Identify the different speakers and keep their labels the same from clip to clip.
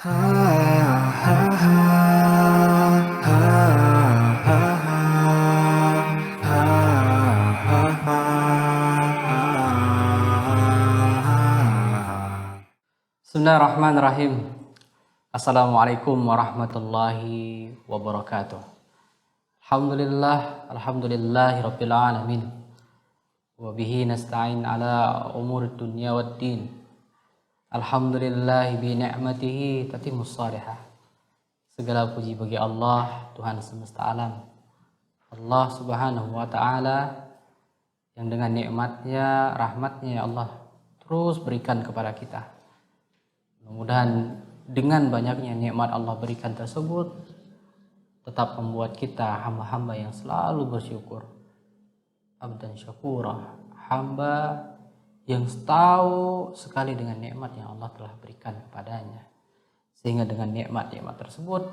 Speaker 1: Bismillahirrahmanirrahim. Assalamualaikum warahmatullahi wabarakatuh. Alhamdulillahirabbil alamin. Wa bihi nasta'in ala umuri dunya waddin. Alhamdulillahi bi ni'matihi tatimmus salihah. Segala puji bagi Allah, Tuhan semesta alam. Allah Subhanahu wa taala yang dengan nikmatnya, rahmatnya ya Allah terus berikan kepada kita. Mudah-mudahan dengan banyaknya nikmat Allah berikan tersebut tetap membuat kita hamba-hamba yang selalu bersyukur. Abdan syakura, hamba yang tahu sekali dengan nikmat yang Allah telah berikan kepadanya. Sehingga dengan nikmat-nikmat tersebut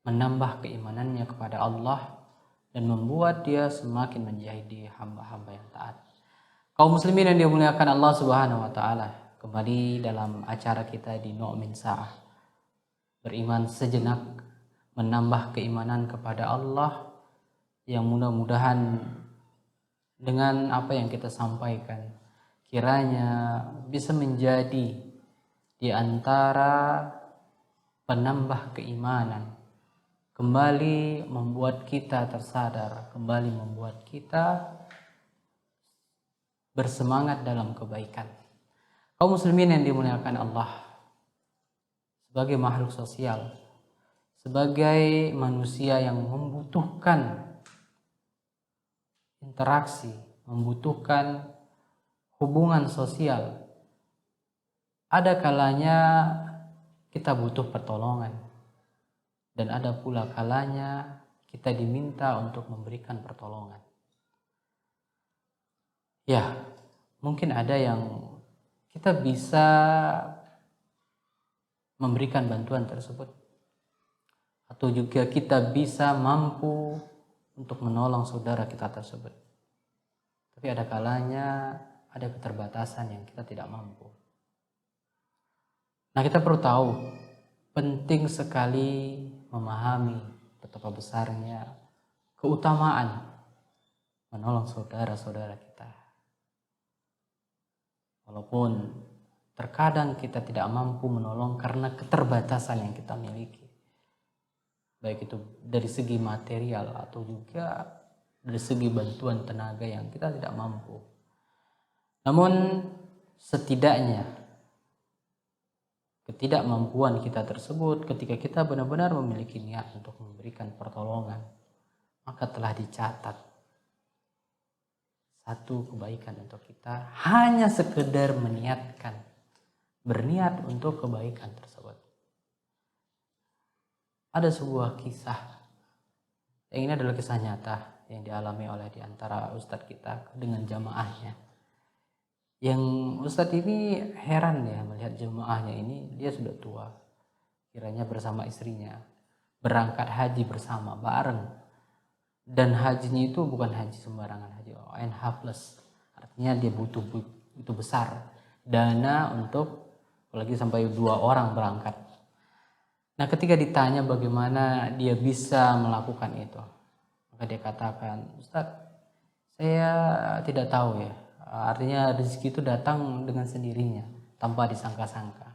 Speaker 1: menambah keimanannya kepada Allah dan membuat dia semakin menjadi hamba-hamba yang taat. Kaum muslimin yang dimuliakan Allah Subhanahu wa taala, kembali dalam acara kita di Nu'min Sa'ah. Beriman sejenak, menambah keimanan kepada Allah yang mudah-mudahan dengan apa yang kita sampaikan kiranya bisa menjadi di antara penambah keimanan, kembali membuat kita tersadar, kembali membuat kita bersemangat dalam kebaikan. Kaum muslimin yang dimuliakan Allah, sebagai makhluk sosial, sebagai manusia yang membutuhkan interaksi, membutuhkan hubungan sosial, ada kalanya kita butuh pertolongan dan ada pula kalanya kita diminta untuk memberikan pertolongan. Ya, mungkin ada yang kita bisa memberikan bantuan tersebut, atau juga kita bisa mampu untuk menolong saudara kita tersebut. Tapi ada kalanya ada keterbatasan yang kita tidak mampu. Nah, kita perlu tahu penting sekali memahami betapa besarnya keutamaan menolong saudara-saudara kita. Walaupun terkadang kita tidak mampu menolong karena keterbatasan yang kita miliki. Baik itu dari segi material atau juga dari segi bantuan tenaga yang kita tidak mampu. Namun setidaknya ketidakmampuan kita tersebut ketika kita benar-benar memiliki niat untuk memberikan pertolongan, maka telah dicatat satu kebaikan untuk kita, hanya sekedar berniat untuk kebaikan tersebut. Ada sebuah kisah, yang ini adalah kisah nyata yang dialami oleh diantara ustadz kita dengan jamaahnya. Yang ustadz ini heran ya melihat jamaahnya ini, dia sudah tua, kiranya bersama istrinya berangkat haji bersama bareng. Dan hajinya itu bukan haji sembarangan, haji ONH+. Artinya dia butuh besar dana untuk apalagi sampai 2 orang berangkat. Nah, ketika ditanya bagaimana dia bisa melakukan itu, maka dia katakan, Ustaz, saya tidak tahu ya. Artinya rezeki itu datang dengan sendirinya, tanpa disangka-sangka.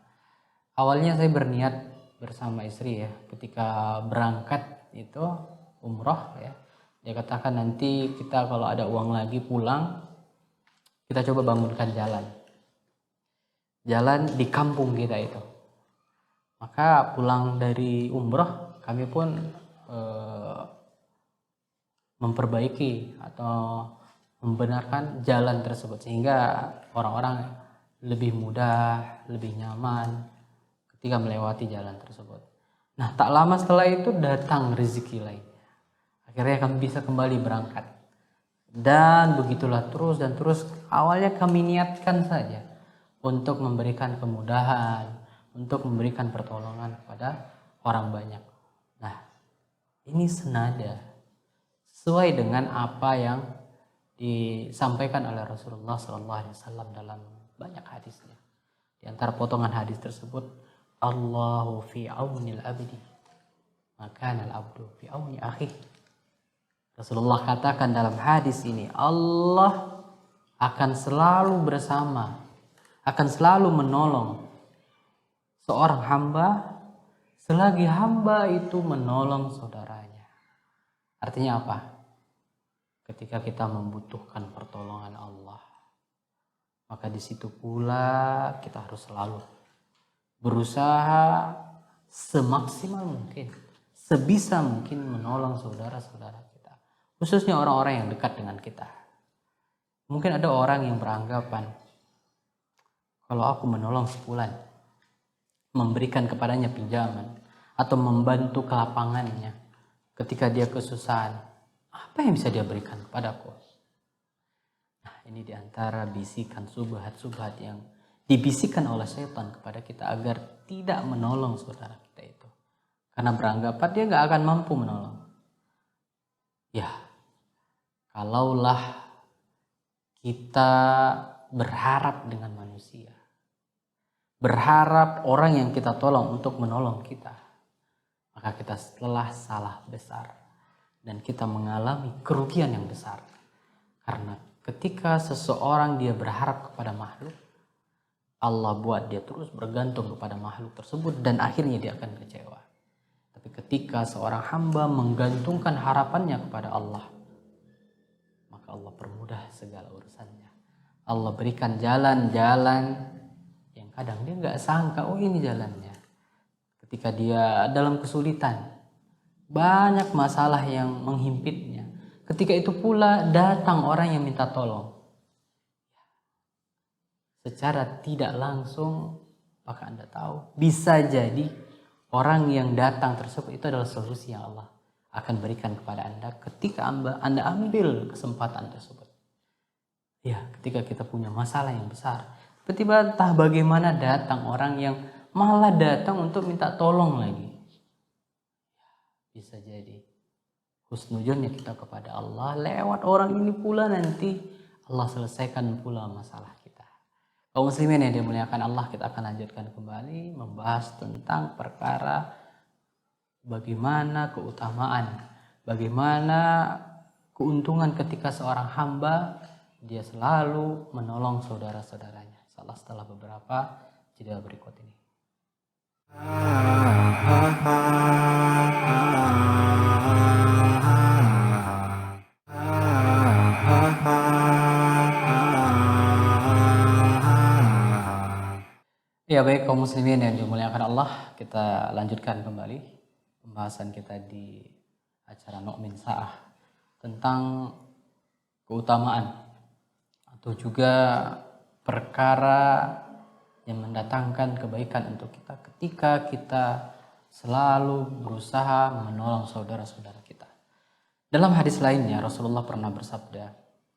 Speaker 1: Awalnya saya berniat bersama istri ya, ketika berangkat itu umroh ya. Dia katakan nanti kita kalau ada uang lagi pulang, kita coba bangunkan jalan di kampung kita itu. Maka pulang dari umroh kami pun memperbaiki atau membenarkan jalan tersebut sehingga orang-orang lebih mudah, lebih nyaman ketika melewati jalan tersebut. Nah, tak lama setelah itu datang rezeki lain. Akhirnya kami bisa kembali berangkat. Dan begitulah terus dan terus. Awalnya kami niatkan saja untuk memberikan kemudahan, untuk memberikan pertolongan kepada orang banyak. Nah, ini senada sesuai dengan apa yang disampaikan oleh Rasulullah SAW dalam banyak hadisnya. Di antara potongan hadis tersebut, Allahu fi aunil abdi, maka al-abdu fi auni akhi. Rasulullah katakan dalam hadis ini, Allah akan selalu bersama, akan selalu menolong seorang hamba selagi hamba itu menolong saudaranya. Artinya apa? Ketika kita membutuhkan pertolongan Allah, maka di situ pula kita harus selalu berusaha semaksimal mungkin, sebisa mungkin menolong saudara-saudara kita, khususnya orang-orang yang dekat dengan kita. Mungkin ada orang yang beranggapan, kalau aku menolong sebulan, memberikan kepadanya pinjaman atau membantu kelapangannya ketika dia kesusahan, apa yang bisa dia berikan kepadaku? Nah, ini diantara bisikan subhat-subhat yang dibisikkan oleh setan kepada kita agar tidak menolong saudara kita itu, karena beranggapan dia gak akan mampu menolong. Ya, kalaulah kita berharap dengan manusia, berharap orang yang kita tolong untuk menolong kita, maka kita telah salah besar dan kita mengalami kerugian yang besar. Karena ketika seseorang dia berharap kepada makhluk, Allah buat dia terus bergantung kepada makhluk tersebut dan akhirnya dia akan kecewa. Tapi ketika seorang hamba menggantungkan harapannya kepada Allah, maka Allah permudah segala urusannya. Allah berikan jalan-jalan yang kadang dia gak sangka, oh ini jalannya. Ketika dia dalam kesulitan, banyak masalah yang menghimpitnya. Ketika itu pula datang orang yang minta tolong. Secara tidak langsung, maka Anda tahu, bisa jadi orang yang datang tersebut itu adalah solusi yang Allah akan berikan kepada Anda ketika Anda ambil kesempatan tersebut. Ya, ketika kita punya masalah yang besar, tiba-tiba entah bagaimana datang orang yang malah datang untuk minta tolong lagi. Bisa jadi husnuzonnya kita kepada Allah lewat orang ini pula, nanti Allah selesaikan pula masalah kita. Kaum muslimin yang dimuliakan Allah, kita akan lanjutkan kembali membahas tentang perkara bagaimana keutamaan, bagaimana keuntungan ketika seorang hamba dia selalu menolong saudara-saudaranya. Salah setelah beberapa jeda berikut ini. Ya baik kaum muslimin yang dimuliakan Allah, kita lanjutkan kembali pembahasan kita di acara Nu'min Sa'ah tentang keutamaan atau juga perkara yang mendatangkan kebaikan untuk kita ketika kita selalu berusaha menolong saudara-saudara kita. Dalam hadis lainnya Rasulullah pernah bersabda,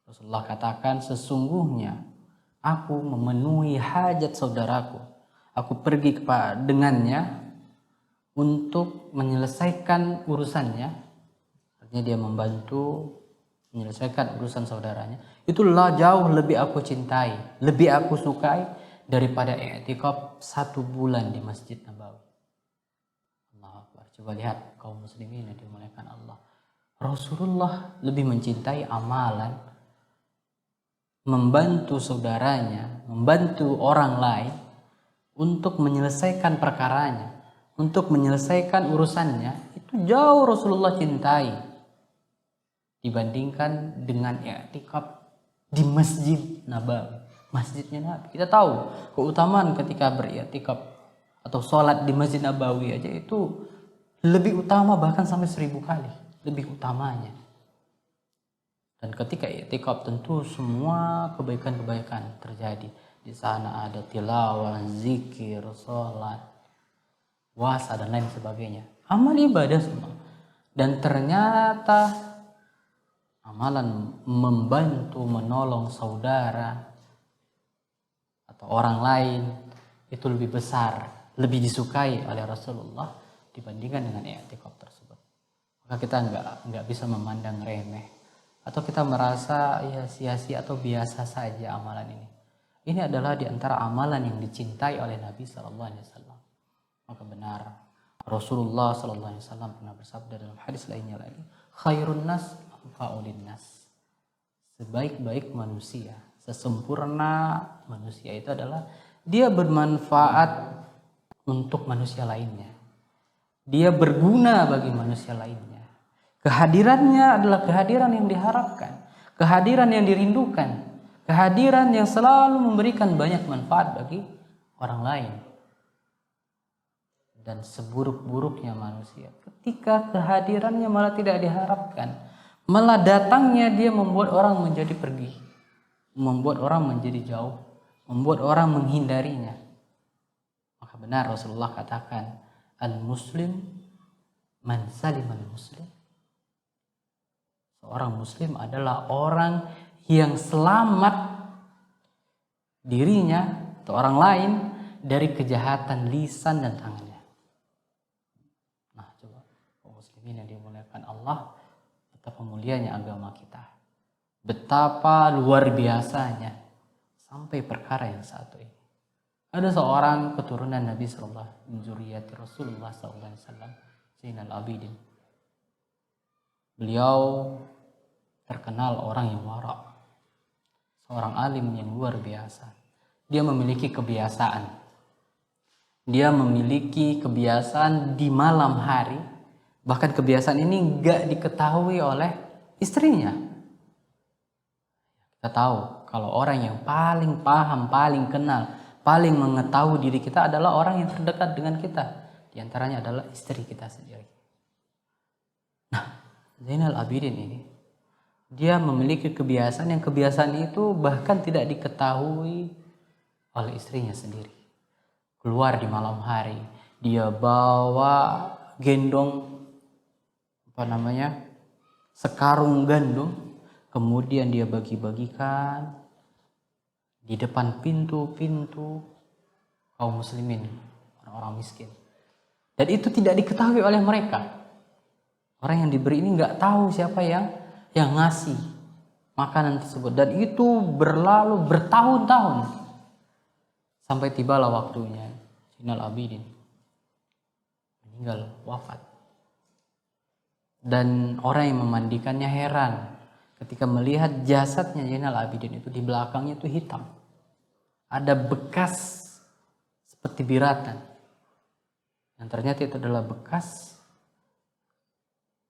Speaker 1: Rasulullah katakan, sesungguhnya aku memenuhi hajat saudaraku, aku pergi dengannya untuk menyelesaikan urusannya, artinya dia membantu menyelesaikan urusan saudaranya, itulah jauh lebih aku cintai, lebih aku sukai daripada i'tikaf 1 bulan di Masjid Nabawi. Allahu Akbar. Coba lihat kaum muslimin yang dimuliakan Allah. Rasulullah lebih mencintai amalan membantu saudaranya, membantu orang lain untuk menyelesaikan perkaranya, untuk menyelesaikan urusannya, itu jauh Rasulullah cintai dibandingkan dengan i'tikaf di Masjid Nabawi. Masjidnya Nabi. Kita tahu keutamaan ketika beriktikaf atau sholat di Masjid Nabawi aja itu lebih utama, bahkan sampai 1000 kali lebih utamanya. Dan ketika i'tikaf tentu semua kebaikan-kebaikan terjadi. Di sana ada tilawah, zikir, sholat, puasa dan lain sebagainya. Amal ibadah semua. Dan ternyata amalan membantu menolong saudara atau orang lain itu lebih besar, lebih disukai oleh Rasulullah dibandingkan dengan i'tikaf tersebut. Maka kita nggak bisa memandang remeh atau kita merasa ya sia-sia atau biasa saja amalan ini. Ini adalah di antara amalan yang dicintai oleh Nabi SAW. benar. Rasulullah sallallahu alaihi wasallam pernah bersabda dalam hadis lainnya lagi, khairun nas anfa'ulin nas. Sebaik-baik manusia, sesempurna manusia itu adalah dia bermanfaat untuk manusia lainnya. Dia berguna bagi manusia lainnya. Kehadirannya adalah kehadiran yang diharapkan, kehadiran yang dirindukan, kehadiran yang selalu memberikan banyak manfaat bagi orang lain. Dan seburuk-buruknya manusia, ketika kehadirannya malah tidak diharapkan, malah datangnya dia membuat orang menjadi pergi, membuat orang menjadi jauh, membuat orang menghindarinya. Maka benar Rasulullah katakan, al-muslim man salimal muslim. Seorang muslim adalah orang yang selamat dirinya atau orang lain dari kejahatan lisan dan tangannya. Nah, coba kaum muslimin yang dimuliakan Allah, betapa mulianya agama kita, betapa luar biasanya sampai perkara yang satu ini. Ada seorang keturunan Nabi sallallahu alaihi wasallam, Rasulullah sallallahu alaihi wasallam, Zainal Abidin. Beliau terkenal orang yang wara', seorang alim yang luar biasa. Dia memiliki kebiasaan. Dia memiliki kebiasaan di malam hari, bahkan kebiasaan ini gak diketahui oleh istrinya. Kita tahu kalau orang yang paling paham, paling kenal, paling mengetahui diri kita adalah orang yang terdekat dengan kita. Di antaranya adalah istri kita sendiri. Nah, Zainal Abidin ini, dia memiliki kebiasaan yang kebiasaan itu bahkan tidak diketahui oleh istrinya sendiri. Keluar di malam hari, dia bawa gendong sekarung gandum, kemudian dia bagi-bagikan di depan pintu-pintu kaum muslimin, orang-orang miskin. Dan itu tidak diketahui oleh mereka. Orang yang diberi ini nggak tahu siapa yang ngasih makanan tersebut. Dan itu berlalu bertahun-tahun sampai tibalah waktunya Zainal Abidin meninggal, wafat. Dan orang yang memandikannya heran ketika melihat jasadnya Zainal Abidin itu di belakangnya itu hitam. Ada bekas seperti biratan. Yang ternyata itu adalah bekas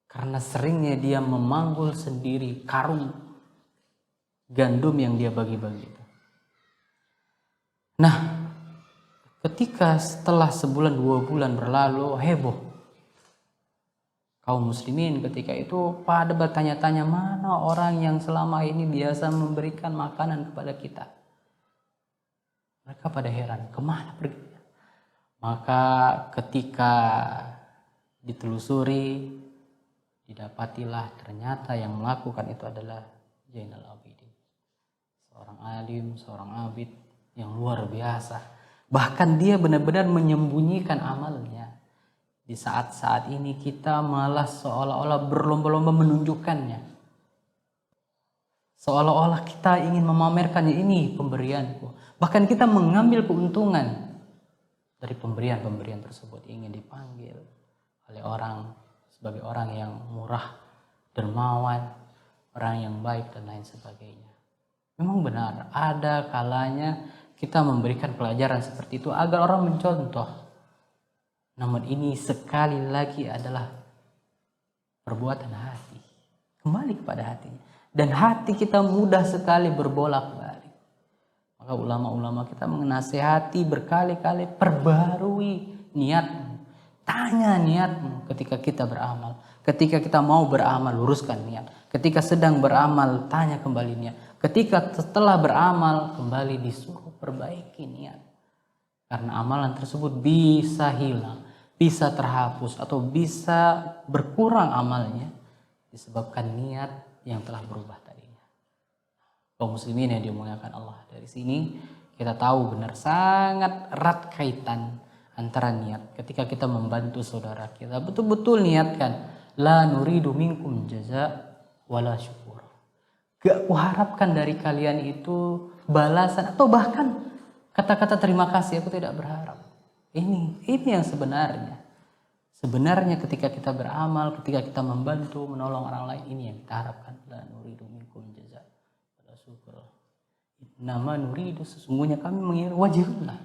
Speaker 1: karena seringnya dia memanggul sendiri karung gandum yang dia bagi-bagi itu. Nah, ketika setelah sebulan 2 bulan berlalu, heboh. Kaum muslimin ketika itu pada bertanya-tanya, mana orang yang selama ini biasa memberikan makanan kepada kita. Mereka pada heran, kemana pergi? Maka ketika ditelusuri, didapatilah ternyata yang melakukan itu adalah Zainal Abidin. Seorang alim, seorang abid yang luar biasa. Bahkan dia benar-benar menyembunyikan amalnya. Di saat-saat ini kita malah seolah-olah berlomba-lomba menunjukkannya. Seolah-olah kita ingin memamerkannya, ini pemberianku. Bahkan kita mengambil keuntungan dari pemberian-pemberian tersebut, ingin dipanggil oleh orang sebagai orang yang murah, dermawan, orang yang baik dan lain sebagainya. Memang benar, ada kalanya kita memberikan pelajaran seperti itu agar orang mencontoh. Namun ini sekali lagi adalah perbuatan hati. Kembali kepada hatinya. Dan hati kita mudah sekali berbolak-balik. Maka ulama-ulama kita menasihati berkali-kali, perbarui niatmu. Tanya niatmu ketika kita beramal. Ketika kita mau beramal, luruskan niat. Ketika sedang beramal, tanya kembali niat. Ketika setelah beramal, kembali disuruh perbaiki niat. Karena amalan tersebut bisa hilang, bisa terhapus, atau bisa berkurang amalnya disebabkan niat yang telah berubah tadinya. Kaum muslimin yang dimuliakan Allah, dari sini kita tahu benar sangat erat kaitan antara niat. Ketika kita membantu saudara kita, betul-betul niatkan, la nuridu minkum jaza wala syukur. Gak kuharapkan dari kalian itu balasan atau bahkan kata-kata terima kasih, aku tidak berharap. Ini yang sebenarnya. Sebenarnya ketika kita beramal, ketika kita membantu, menolong orang lain, ini yang kita harapkan. La nuridu minkum jazaa wala syukur. Nama nuridu, sesungguhnya kami menginginkan wajhullah.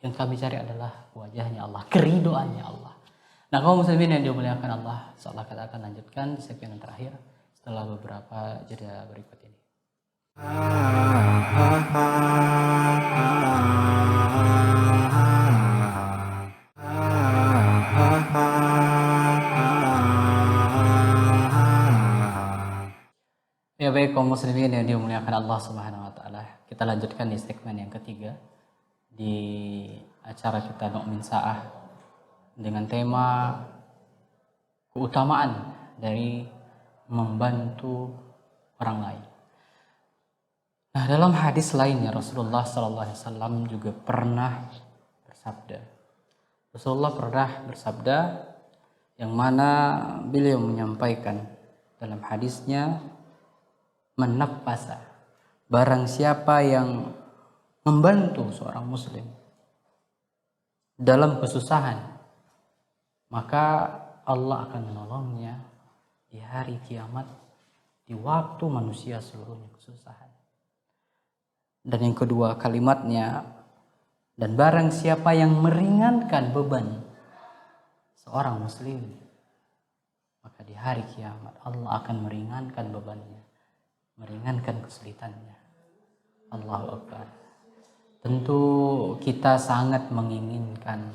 Speaker 1: Yang kami cari adalah wajahnya Allah, keridoannya Allah. Nah, kaum muslimin yang dimuliakan Allah, insyaallah kita akan lanjutkan di segmen yang terakhir setelah beberapa jeda berikut ini. Ya baik kaum muslimin yang dimuliakan Allah Subhanahu wa taala. Kita lanjutkan di segmen yang ketiga di acara kita Nu'min Sa'ah dengan tema keutamaan dari membantu orang lain. Nah, dalam hadis lainnya Rasulullah sallallahu alaihi wasallam juga pernah bersabda. Rasulullah pernah bersabda yang mana beliau menyampaikan dalam hadisnya, menafasa, barang siapa yang membantu seorang muslim dalam kesusahan, maka Allah akan menolongnya di hari kiamat, di waktu manusia seluruhnya kesusahan. Dan yang kedua kalimatnya, dan barang siapa yang meringankan beban seorang muslim, maka di hari kiamat Allah akan meringankan bebannya, meringankan kesulitannya. Allahu Akbar. Tentu kita sangat menginginkan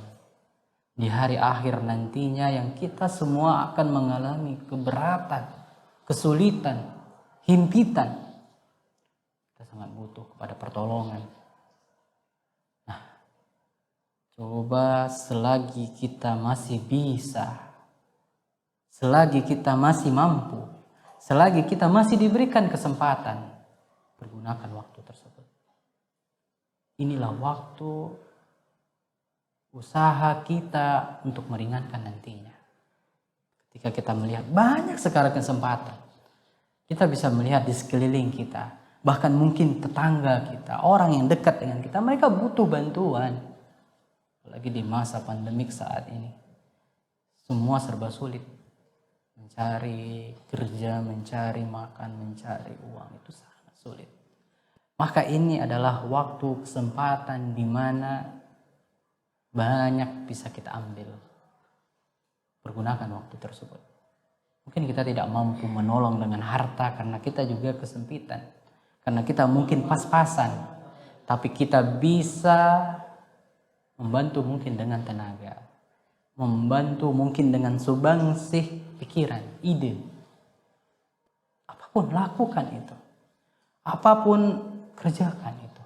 Speaker 1: di hari akhir nantinya yang kita semua akan mengalami keberatan, kesulitan, himpitan. Kita sangat butuh kepada pertolongan. Nah, coba selagi kita masih bisa, selagi kita masih mampu, selagi kita masih diberikan kesempatan, pergunakan waktu tersebut. Inilah waktu usaha kita untuk meringankan nantinya. Ketika kita melihat banyak sekali kesempatan, kita bisa melihat di sekeliling kita, bahkan mungkin tetangga kita, orang yang dekat dengan kita, mereka butuh bantuan. Apalagi di masa pandemik saat ini, semua serba sulit. Mencari kerja, mencari makan, mencari uang itu sangat sulit. Maka ini adalah waktu kesempatan di mana banyak bisa kita ambil. Pergunakan waktu tersebut. Mungkin kita tidak mampu menolong dengan harta karena kita juga kesempitan. Karena kita mungkin pas-pasan. Tapi kita bisa membantu mungkin dengan tenaga. Membantu mungkin dengan sumbangsih pikiran, ide. Apapun lakukan itu. Apapun kerjakan itu.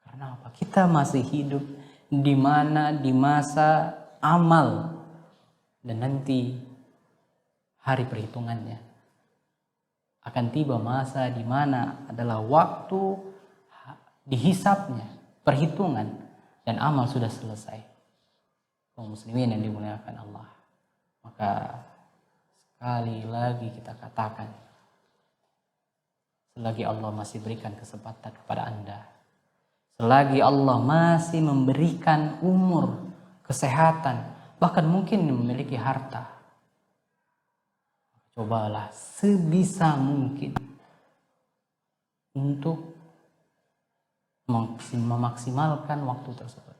Speaker 1: Karena apa? Kita masih hidup di mana di masa amal, dan nanti hari perhitungannya akan tiba masa di mana adalah waktu dihisapnya, perhitungan, dan amal sudah selesai. Kaum muslimin yang dimuliakan Allah, maka sekali lagi kita katakan, selagi Allah masih berikan kesempatan kepada Anda, selagi Allah masih memberikan umur, kesehatan, bahkan mungkin memiliki harta, cobalah sebisa mungkin untuk memaksimalkan waktu tersebut.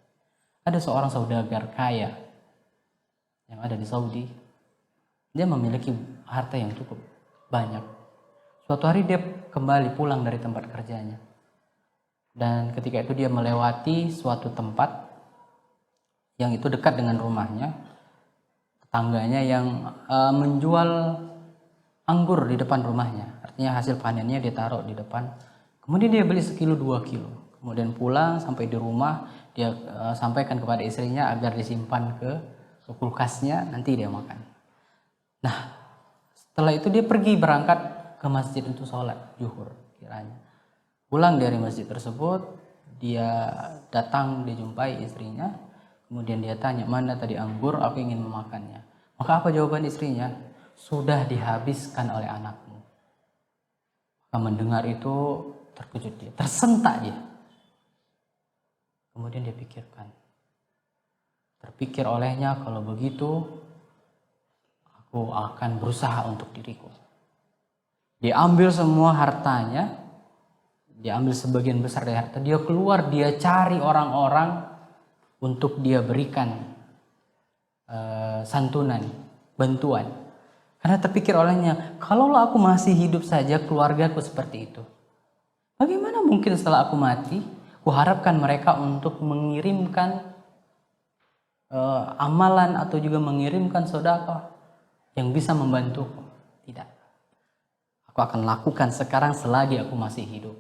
Speaker 1: Ada seorang saudagar kaya yang ada di Saudi. Dia memiliki harta yang cukup banyak. Suatu hari dia kembali pulang dari tempat kerjanya. Dan ketika itu dia melewati suatu tempat yang itu dekat dengan rumahnya. Tetangganya yang menjual anggur di depan rumahnya. Artinya hasil panennya dia taruh di depan. Kemudian dia beli 1 kilo 2 kilo. Kemudian pulang sampai di rumah dia sampaikan kepada istrinya agar disimpan ke kulkasnya, nanti dia makan. Nah, setelah itu dia pergi berangkat ke masjid untuk sholat zuhur kiranya. Pulang dari masjid tersebut, dia datang dijumpai istrinya. Kemudian dia tanya, mana tadi anggur, aku ingin memakannya. Maka apa jawaban istrinya? Sudah dihabiskan oleh anakmu. Maka mendengar itu terkejut dia, tersentak dia. Kemudian dia pikirkan, Terpikir olehnya, kalau begitu aku akan berusaha untuk diriku. Diambil semua hartanya, diambil sebagian besar dari harta, dia keluar, dia cari orang-orang untuk dia berikan santunan, bantuan. Karena terpikir olehnya, kalaulah aku masih hidup saja keluargaku seperti itu, bagaimana mungkin setelah aku mati, kuharapkan mereka untuk mengirimkan amalan atau juga mengirimkan sedekah yang bisa membantuku. Tidak. Aku akan lakukan sekarang selagi aku masih hidup.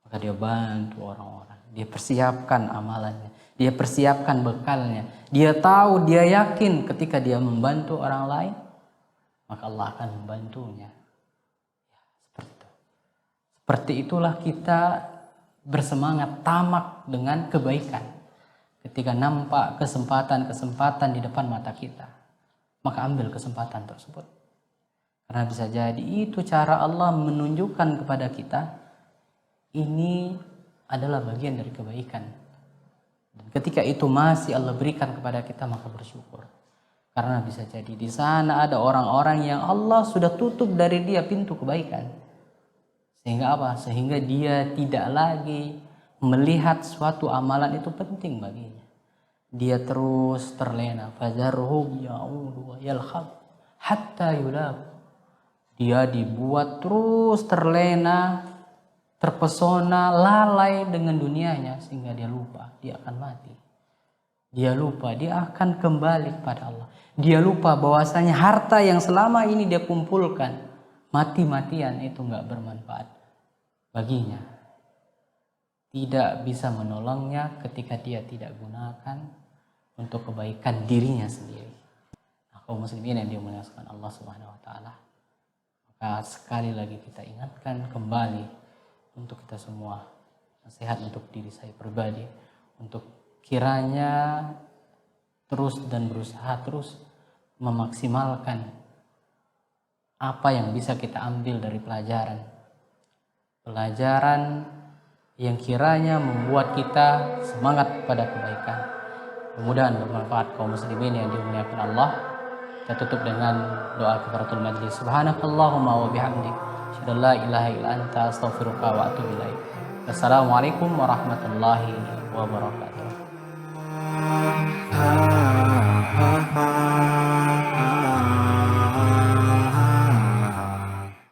Speaker 1: Maka dia bantu orang-orang. Dia persiapkan amalannya. Dia persiapkan bekalnya. Dia tahu, dia yakin ketika dia membantu orang lain, maka Allah akan membantunya. Ya, seperti itu. Seperti itulah kita bersemangat tamak dengan kebaikan. Ketika nampak kesempatan-kesempatan di depan mata kita, maka ambil kesempatan tersebut. Karena bisa jadi itu cara Allah menunjukkan kepada kita, ini adalah bagian dari kebaikan. Dan ketika itu masih Allah berikan kepada kita, maka bersyukur. Karena bisa jadi di sana ada orang-orang yang Allah sudah tutup dari dia pintu kebaikan. Sehingga apa? Sehingga dia tidak lagi melihat suatu amalan itu penting baginya. Dia terus terlena. Fadharhum ya'udu wa yalhaq hatta yulaq. Dia dibuat terus terlena, terpesona, lalai dengan dunianya sehingga dia lupa dia akan mati. Dia lupa dia akan kembali kepada Allah. Dia lupa bahwasanya harta yang selama ini dia kumpulkan mati-matian itu enggak bermanfaat baginya. Tidak bisa menolongnya ketika dia tidak gunakan untuk kebaikan dirinya sendiri. Nah, kaum muslimin yang dimuliakan Allah Subhanahu wa taala, maka sekali lagi kita ingatkan kembali untuk kita semua, nasihat untuk diri saya pribadi, untuk kiranya terus dan berusaha terus memaksimalkan apa yang bisa kita ambil dari pelajaran yang kiranya membuat kita semangat pada kebaikan. Mudah-mudahan bermanfaat kaum muslimin yang dimuliakan Allah. Kita tutup dengan doa kafaratul majlis. Subhanakallahumma wa bihamdik, asyhadu an la ilaha illa anta, astaghfiruka wa atubu ilaik. Assalamualaikum warahmatullahi wabarakatuh.